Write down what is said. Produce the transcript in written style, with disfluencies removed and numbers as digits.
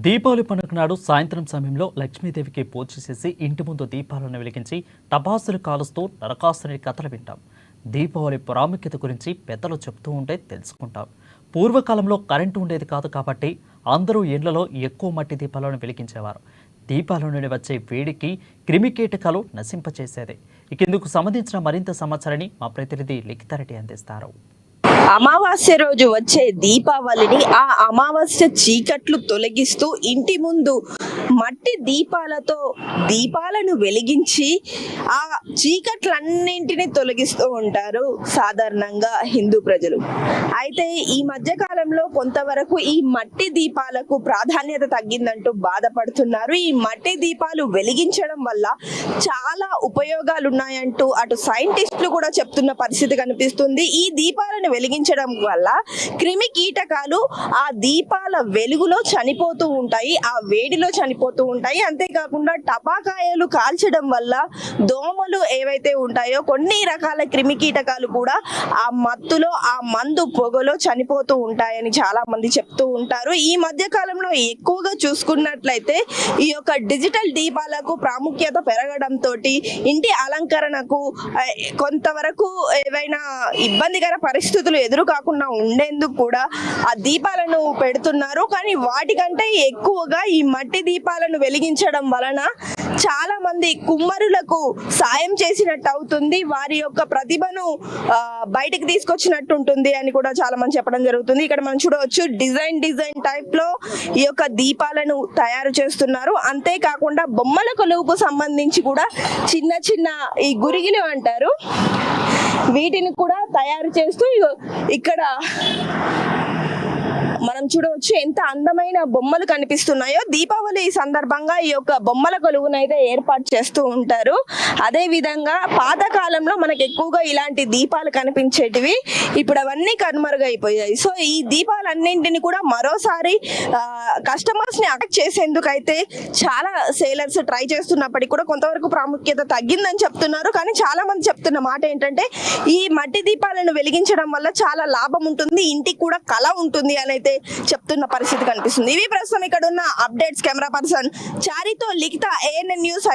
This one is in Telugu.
దీపావళి పండుగ నాడు సాయంత్రం సమయంలో లక్ష్మీదేవికి పూజ చేసి ఇంటి ముందు దీపాలను వెలిగించి టపాసులు కాలుస్తూ నరకాసుని కథలు వింటాం. దీపావళి ప్రాముఖ్యత గురించి పెద్దలు చెప్తూ ఉంటే తెలుసుకుంటాం. పూర్వకాలంలో కరెంటు ఉండేది కాదు కాబట్టి అందరూ ఇళ్లలో ఎక్కువ మట్టి దీపాలను వెలిగించేవారు. దీపాల నుండి వచ్చే వేడికి క్రిమికీటకాలు నశింపచేసేది. ఇందుకు సంబంధించిన మరింత సమాచారాన్ని మా ప్రతినిధి లిఖితారెడ్డి అందిస్తారు. అమావాస్య రోజు వచ్చే దీపావళిని ఆ అమావాస్య చీకట్లు తొలగిస్తూ ఇంటి ముందు మట్టి దీపాలతో దీపాలను వెలిగించి ఆ చీకట్లన్నింటినీ తొలగిస్తూ ఉంటారు సాధారణంగా హిందూ ప్రజలు. అయితే ఈ మధ్య కాలంలో కొంతవరకు ఈ మట్టి దీపాలకు ప్రాధాన్యత తగ్గిందంటూ బాధపడుతున్నారు. ఈ మట్టి దీపాలు వెలిగించడం వల్ల చాలా ఉపయోగాలు ఉన్నాయంటూ అటు సైంటిస్టులు కూడా చెప్తున్న పరిస్థితి కనిపిస్తుంది. ఈ దీపాలను వెలిగించడం వల్ల క్రిమి కీటకాలు ఆ దీపాల వెలుగులో చనిపోతూ ఉంటాయి, ఆ వేడిలో చనిపోతూ ఉంటాయి. అంతేకాకుండా టపాకాయలు కాల్చడం వల్ల దోమలు ఏవైతే ఉంటాయో కొన్ని రకాల క్రిమి కీటకాలు కూడా ఆ మత్తులో ఆ మందు పొగలో చనిపోతూ ఉంటాయని చాలా మంది చెప్తూ ఉంటారు. ఈ మధ్య కాలంలో ఎక్కువగా చూసుకున్నట్లయితే ఈ యొక్క డిజిటల్ దీపాలకు ప్రాముఖ్యత పెరగడంతో ఇంటి అలంకరణకు కొంతవరకు ఏవైనా ఇబ్బందికర పరిస్థితులు ఎదురు కాకుండా ఉండేందుకు కూడా ఆ దీపాలను పెడుతున్నారు. కానీ వాటికంటే ఎక్కువగా ఈ మట్టి దీపాలను వెలిగించడం వలన చాలా మంది కుమ్మరులకు సాయం చేసినట్టు అవుతుంది, వారి యొక్క ప్రతిభను బయటికి తీసుకొచ్చినట్టు ఉంటుంది అని కూడా చాలా మంది చెప్పడం జరుగుతుంది. ఇక్కడ మనం చూడవచ్చు డిజైన్ టైప్ లో ఈ యొక్క దీపాలను తయారు చేస్తున్నారు. అంతేకాకుండా బొమ్మల కొలువుకు సంబంధించి కూడా చిన్న చిన్న ఈ గురిగిలు అంటారు, వీటిని కూడా తయారు చేస్తూ ఇక్కడ మనం చూడవచ్చు ఎంత అందమైన బొమ్మలు కనిపిస్తున్నాయో. దీపావళి సందర్భంగా ఈ యొక్క బొమ్మల కొలువును అయితే ఏర్పాటు చేస్తూ ఉంటారు. అదే విధంగా పాతకాలంలో మనకు ఎక్కువగా ఇలాంటి దీపాలు కనిపించేటివి, ఇప్పుడు అవన్నీ కనుమరుగైపోయాయి. సో ఈ దీపాలన్నింటినీ కూడా మరోసారి కస్టమర్స్ ని అట్రాక్ట్ చేసేందుకు అయితే చాలా సేలర్స్ ట్రై చేస్తున్నప్పటికీ కూడా కొంతవరకు ప్రాముఖ్యత తగ్గిందని చెప్తున్నారు. కానీ చాలా మంది చెప్తున్న మాట ఏంటంటే ఈ మట్టి దీపాలను వెలిగించడం వల్ల చాలా లాభం ఉంటుంది, ఇంటికి కూడా కళ ఉంటుంది అని అయితే చెప్తున్న పరిస్థితి కనిపిస్తుంది. ఇవి ప్రస్తుతం ఇక్కడ ఉన్న అప్డేట్స్. కెమెరా పర్సన్ చారితో లిఖిత, ANN న్యూస్.